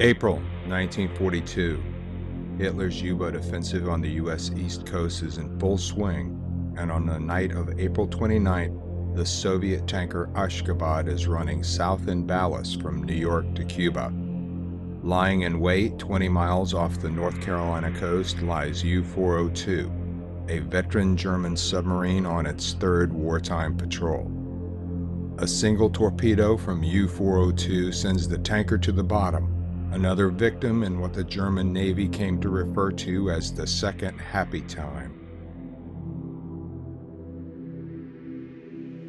April 1942. Hitler's U-boat offensive on the U.S. East Coast is in full swing, and on the night of April 29th, the Soviet tanker Ashkhabad is running south in ballast from New York to Cuba. Lying in wait 20 miles off the North Carolina coast lies U-402, a veteran German submarine on its third wartime patrol. A single torpedo from U-402 sends the tanker to the bottom, another victim in what the German Navy came to refer to as the Second Happy Time.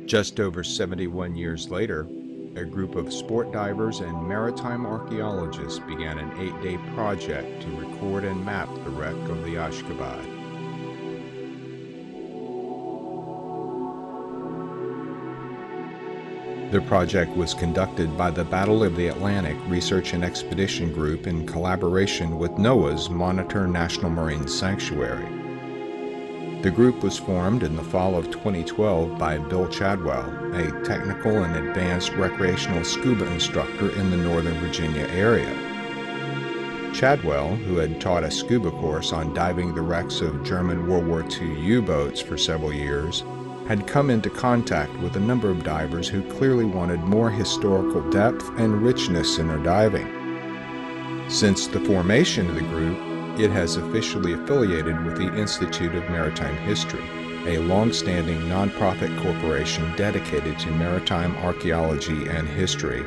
Just over 71 years later, a group of sport divers and maritime archaeologists began an 8-day project to record and map the wreck of the Ashkhabad. The project was conducted by the Battle of the Atlantic Research and Expedition Group in collaboration with NOAA's Monitor National Marine Sanctuary. The group was formed in the fall of 2012 by Bill Chadwell, a technical and advanced recreational scuba instructor in the Northern Virginia area. Chadwell, who had taught a scuba course on diving the wrecks of German World War II U-boats for several years, had come into contact with a number of divers who clearly wanted more historical depth and richness in their diving. Since the formation of the group, it has officially affiliated with the Institute of Maritime History, a long-standing nonprofit corporation dedicated to maritime archaeology and history.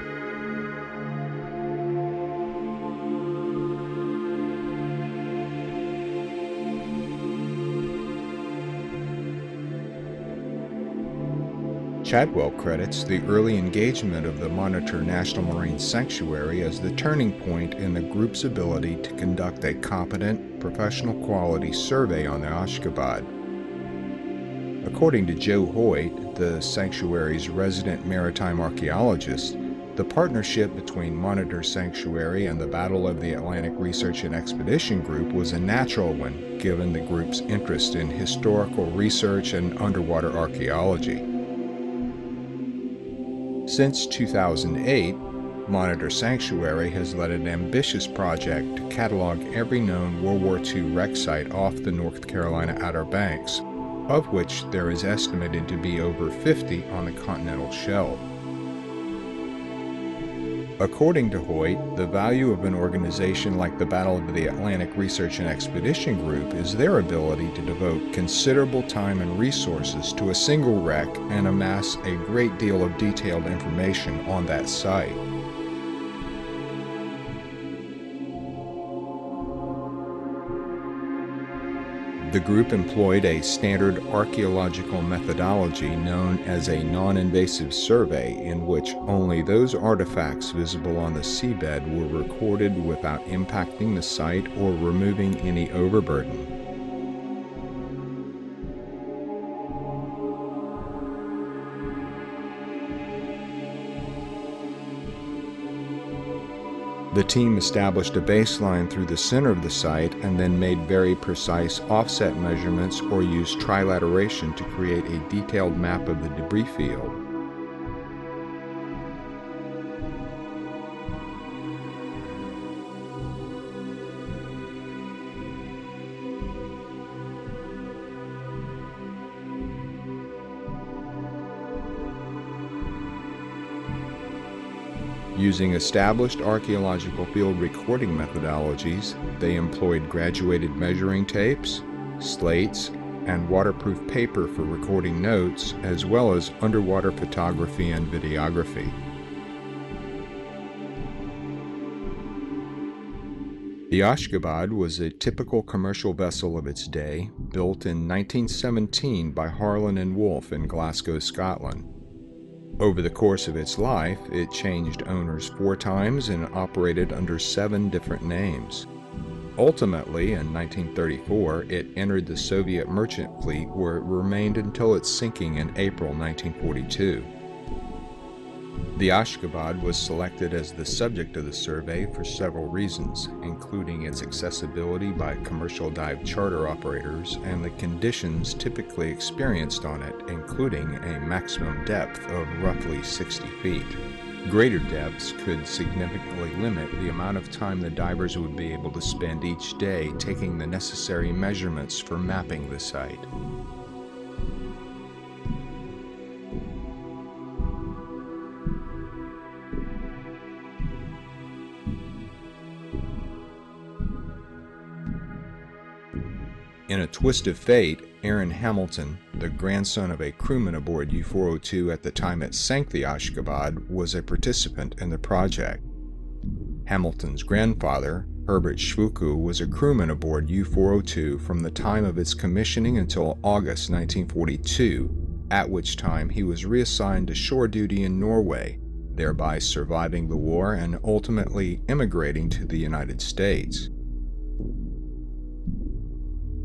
Chadwell credits the early engagement of the Monitor National Marine Sanctuary as the turning point in the group's ability to conduct a competent, professional quality survey on the Ashkhabad. According to Joe Hoyt, the sanctuary's resident maritime archaeologist, the partnership between Monitor Sanctuary and the Battle of the Atlantic Research and Expedition Group was a natural one, given the group's interest in historical research and underwater archaeology. Since 2008, Monitor Sanctuary has led an ambitious project to catalog every known World War II wreck site off the North Carolina Outer Banks, of which there is estimated to be over 50 on the continental shelf. According to Hoyt, the value of an organization like the Battle of the Atlantic Research and Expedition Group is their ability to devote considerable time and resources to a single wreck and amass a great deal of detailed information on that site. The group employed a standard archaeological methodology known as a non-invasive survey, in which only those artifacts visible on the seabed were recorded without impacting the site or removing any overburden. The team established a baseline through the center of the site and then made very precise offset measurements or used trilateration to create a detailed map of the debris field. Using established archaeological field recording methodologies, they employed graduated measuring tapes, slates, and waterproof paper for recording notes, as well as underwater photography and videography. The Ashkhabad was a typical commercial vessel of its day, built in 1917 by Harland and Wolff in Glasgow, Scotland. Over the course of its life, it changed owners 4 times and operated under 7 different names. Ultimately, in 1934, it entered the Soviet merchant fleet, where it remained until its sinking in April 1942. The Ashkhabad was selected as the subject of the survey for several reasons, including its accessibility by commercial dive charter operators and the conditions typically experienced on it, including a maximum depth of roughly 60 feet. Greater depths could significantly limit the amount of time the divers would be able to spend each day taking the necessary measurements for mapping the site. In a twist of fate, Aaron Hamilton, the grandson of a crewman aboard U-402 at the time it sank the Ashkhabad, was a participant in the project. Hamilton's grandfather, Herbert Schwuku, was a crewman aboard U-402 from the time of its commissioning until August 1942, at which time he was reassigned to shore duty in Norway, thereby surviving the war and ultimately immigrating to the United States.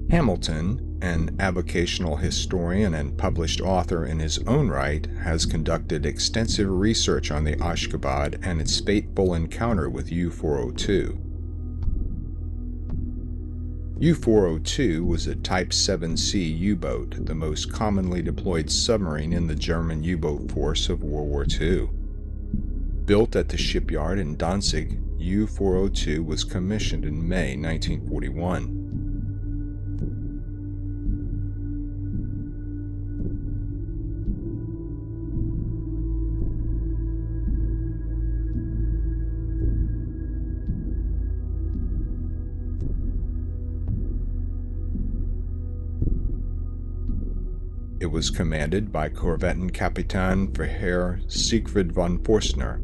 Hamilton, an avocational historian and published author in his own right, has conducted extensive research on the Ashkhabad and its fateful encounter with U-402. U-402 was a Type 7C U-boat, the most commonly deployed submarine in the German U-boat force of World War II. Built at the shipyard in Danzig, U-402 was commissioned in May 1941. It was commanded by Korvettenkapitän Freiherr Siegfried von Forstner.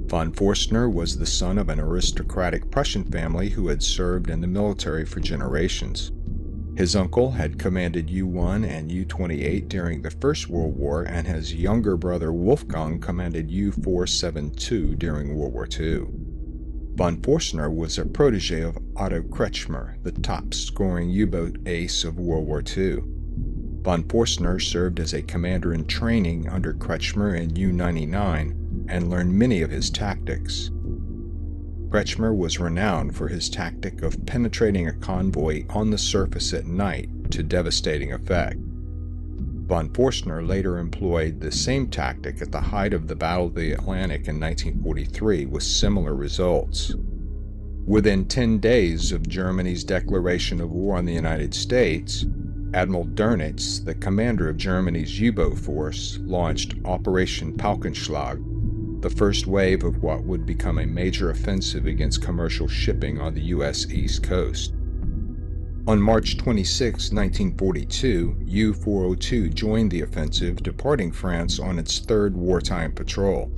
Von Forstner was the son of an aristocratic Prussian family who had served in the military for generations. His uncle had commanded U-1 and U-28 during the First World War, and his younger brother Wolfgang commanded U-472 during World War II. Von Forstner was a protege of Otto Kretschmer, the top-scoring U-boat ace of World War II. Von Forstner served as a commander in training under Kretschmer in U-99 and learned many of his tactics. Kretschmer was renowned for his tactic of penetrating a convoy on the surface at night to devastating effect. Von Forstner later employed the same tactic at the height of the Battle of the Atlantic in 1943 with similar results. Within 10 days of Germany's declaration of war on the United States, Admiral Dönitz, the commander of Germany's U-boat force, launched Operation Paukenschlag, the first wave of what would become a major offensive against commercial shipping on the U.S. East Coast. On March 26, 1942, U-402 joined the offensive, departing France on its third wartime patrol.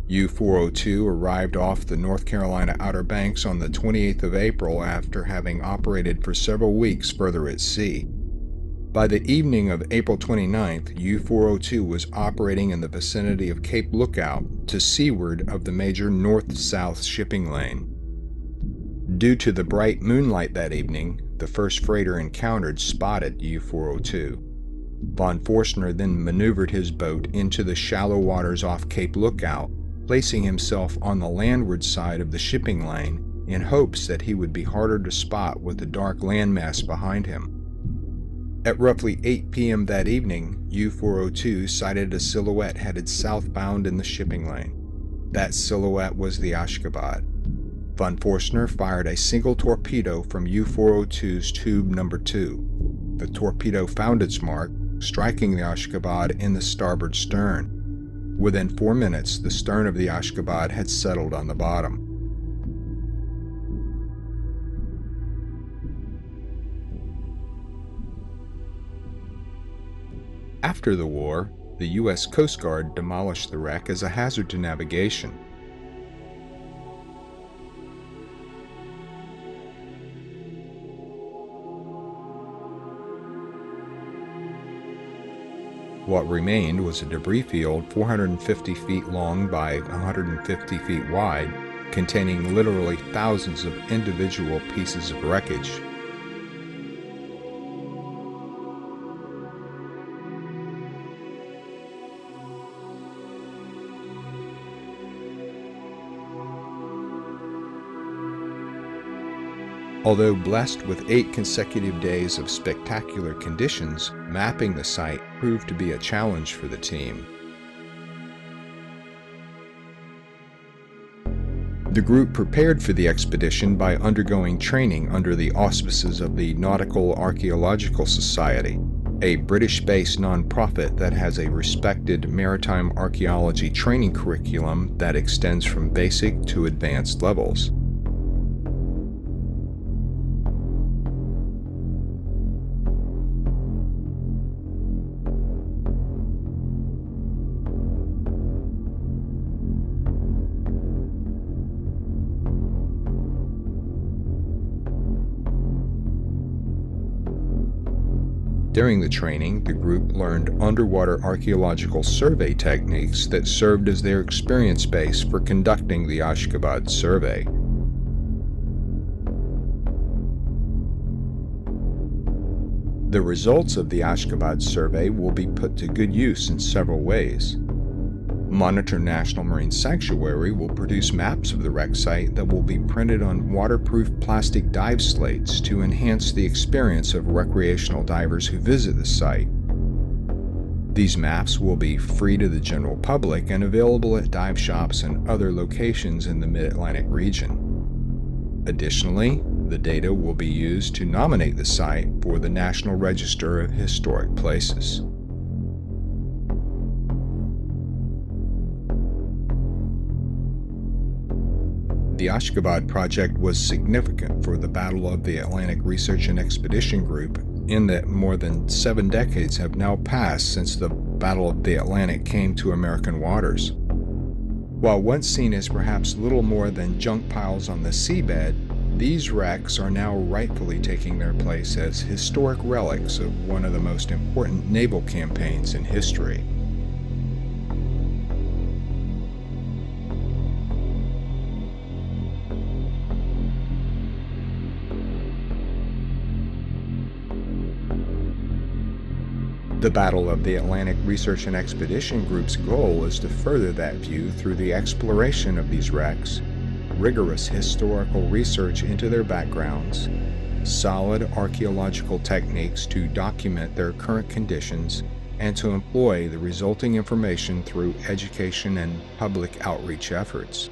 U-402 arrived off the North Carolina Outer Banks on the 28th of April after having operated for several weeks further at sea. By the evening of April 29th, U-402 was operating in the vicinity of Cape Lookout to seaward of the major north-south shipping lane. Due to the bright moonlight that evening, the first freighter encountered spotted U-402. Von Forstner then maneuvered his boat into the shallow waters off Cape Lookout, placing himself on the landward side of the shipping lane in hopes that he would be harder to spot with the dark landmass behind him. At roughly 8 p.m. that evening, U-402 sighted a silhouette headed southbound in the shipping lane. That silhouette was the Ashkhabad. Von Forstner fired a single torpedo from U-402's tube number 2. The torpedo found its mark, striking the Ashkhabad in the starboard stern. Within 4 minutes, the stern of the Ashkhabad had settled on the bottom. After the war, the U.S. Coast Guard demolished the wreck as a hazard to navigation. What remained was a debris field 450 feet long by 150 feet wide, containing literally thousands of individual pieces of wreckage. Although blessed with 8 consecutive days of spectacular conditions, mapping the site proved to be a challenge for the team. The group prepared for the expedition by undergoing training under the auspices of the Nautical Archaeological Society, a British-based nonprofit that has a respected maritime archaeology training curriculum that extends from basic to advanced levels. During the training, the group learned underwater archaeological survey techniques that served as their experience base for conducting the Ashkhabad survey. The results of the Ashkhabad survey will be put to good use in several ways. Monitor National Marine Sanctuary will produce maps of the wreck site that will be printed on waterproof plastic dive slates to enhance the experience of recreational divers who visit the site. These maps will be free to the general public and available at dive shops and other locations in the Mid-Atlantic region. Additionally, the data will be used to nominate the site for the National Register of Historic Places. The Ashkhabad project was significant for the Battle of the Atlantic Research and Expedition Group in that more than 7 decades have now passed since the Battle of the Atlantic came to American waters. While once seen as perhaps little more than junk piles on the seabed, these wrecks are now rightfully taking their place as historic relics of one of the most important naval campaigns in history. The Battle of the Atlantic Research and Expedition Group's goal is to further that view through the exploration of these wrecks, rigorous historical research into their backgrounds, solid archaeological techniques to document their current conditions, and to employ the resulting information through education and public outreach efforts.